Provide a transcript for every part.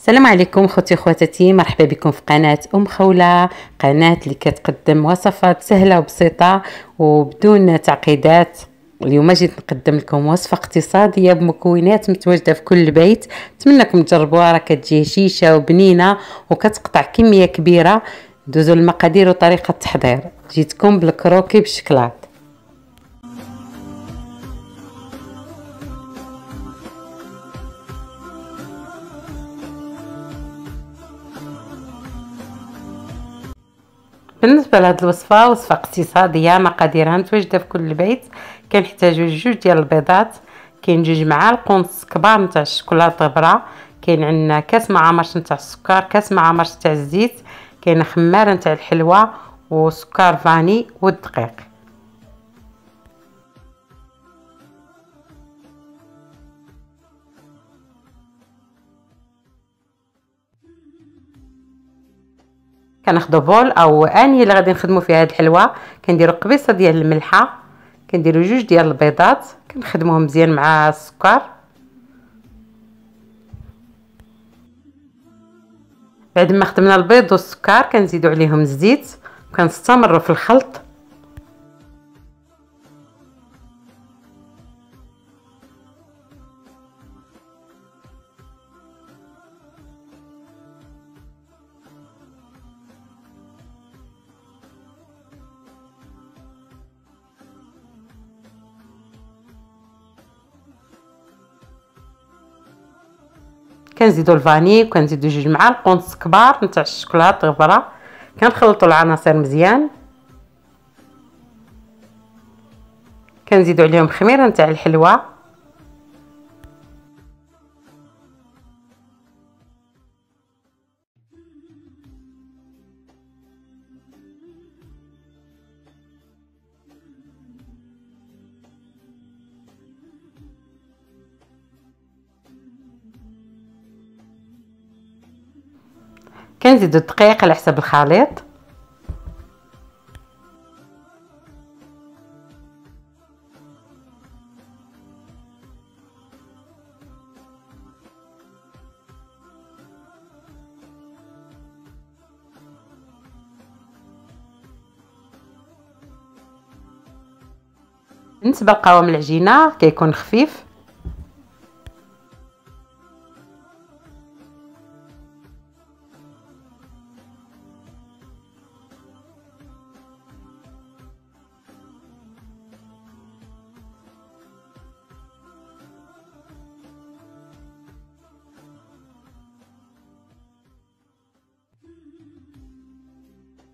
السلام عليكم خوتي وخواتاتي، مرحبا بكم في قناة خولة، قناة اللي كتقدم وصفات سهلة وبسيطة وبدون تعقيدات. اليوم جيت نقدم لكم وصفة اقتصادية بمكونات متواجدة في كل بيت. نتمنىكم تجربوها، راه كتجي هشيشة وبنينة وكتقطع كمية كبيرة. ندوزو المقادير وطريقة التحضير. جيتكم بالكروكي بالشكلاط. بالنسبه لهاد الوصفه وصفه اقتصاديه، مقاديرها متواجده في كل بيت. كنحتاجو 2 ديال البيضات، كاين 2 معالق ونص كبار نتاع الشوكولاته غبره، كاين عندنا كاس معمر نتاع السكر، كاس معمر تاع الزيت، كاين خماره نتاع الحلوى وسكر فاني والدقيق. كناخذوا بول او انيه اللي غادي نخدموا فيها هاد الحلوى. كنديروا قبيصه ديال الملحه، كنديروا 2 ديال البيضات، كنخدموهم مزيان مع السكر. بعد ما خدمنا البيض والسكر كنزيدوا عليهم الزيت وكنستمروا في الخلط. كنزيدوا الفاني وكنزيدوا 2 معالق ونص كبار نتاع الشوكولاط غبره. كنخلطوا العناصر مزيان، كنزيدوا عليهم خميره نتاع الحلوى، كنزيدوا الدقيق على حسب الخليط. بالنسبه لقوام العجينه كيكون خفيف.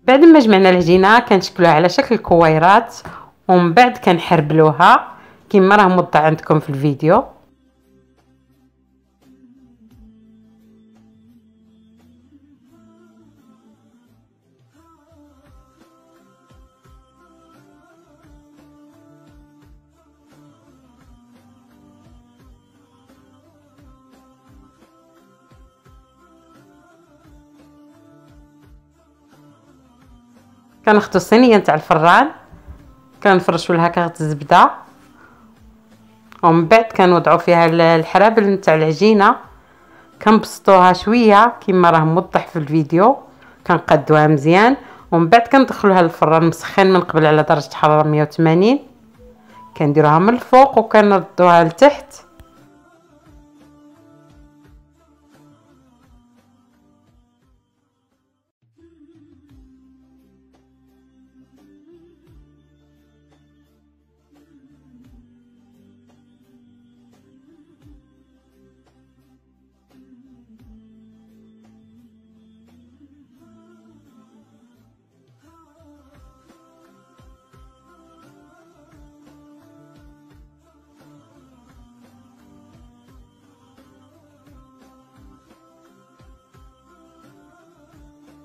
بعد ما جمعنا العجينه كنشكلوها على شكل كويرات، ومن بعد كنحربلوها كما راه موضح عندكم في الفيديو. كناخذوا الصينيه نتاع الفران، كنفرشوا لها كاغط الزبده، ومن بعد كنوضعوا فيها الحرابل نتاع العجينه، كنبسطوها شويه كما راه موضح في الفيديو، كنقادوها مزيان، ومن بعد كندخلوها للفران مسخن من قبل على درجه حراره 180. كنديروها من الفوق وكنردوها لتحت.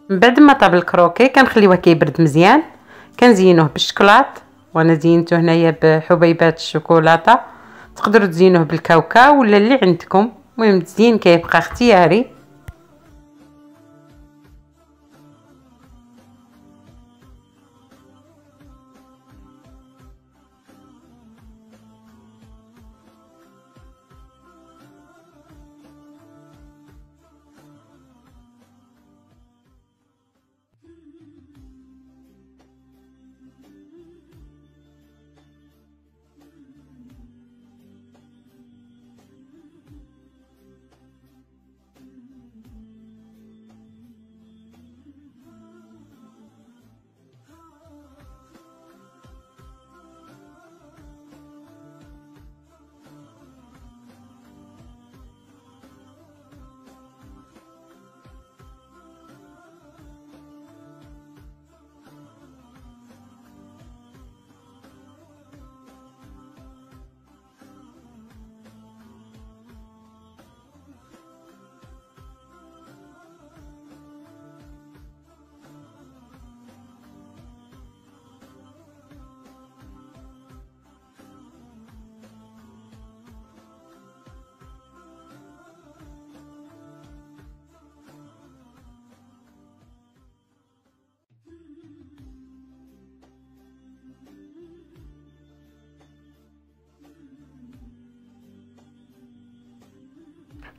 من بعد ما طاب الكروكي كنخليوه كيبرد مزيان، كنزينوه بالشكلاط، وانا زينته هنايا بحبيبات الشوكولاته. تقدروا تزينوه بالكاوكاو ولا اللي عندكم، المهم التزيين كيبقى اختياري.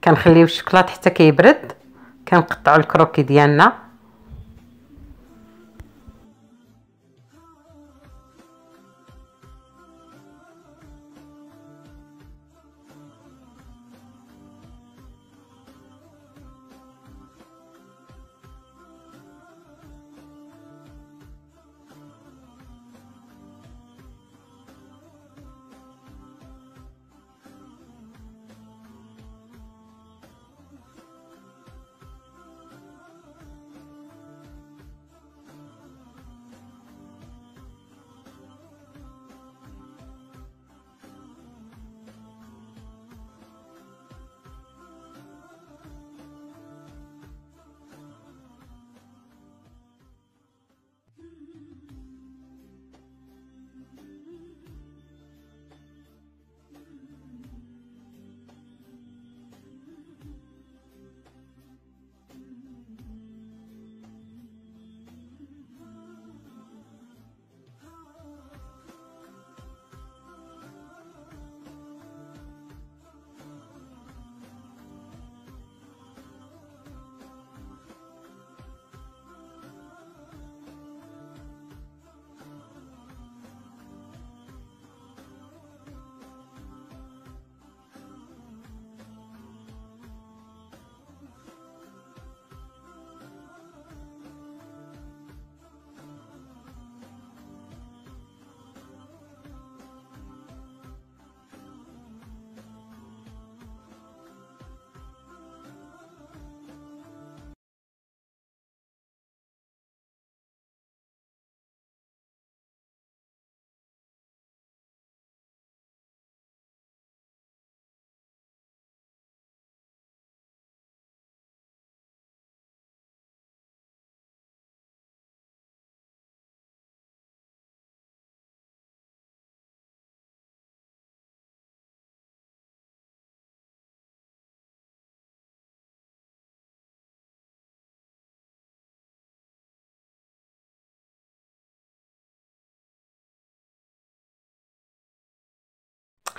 كنخليو الشوكولات حتى كيبرد، كنقطعوا الكروكي ديالنا.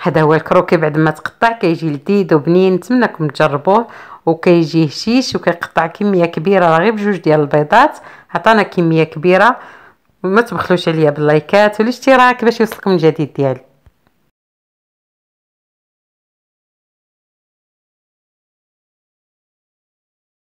هذا هو الكروكي بعد ما تقطع، كيجي لذيذ وبنين. نتمنىكم تجربوه، وكيجي هشيش وكيقطع كميه كبيره، راه غير بجوج ديال البيضات عطانا كميه كبيره. ما تبخلوش عليا باللايكات والاشتراك باش يوصلكم الجديد ديالي.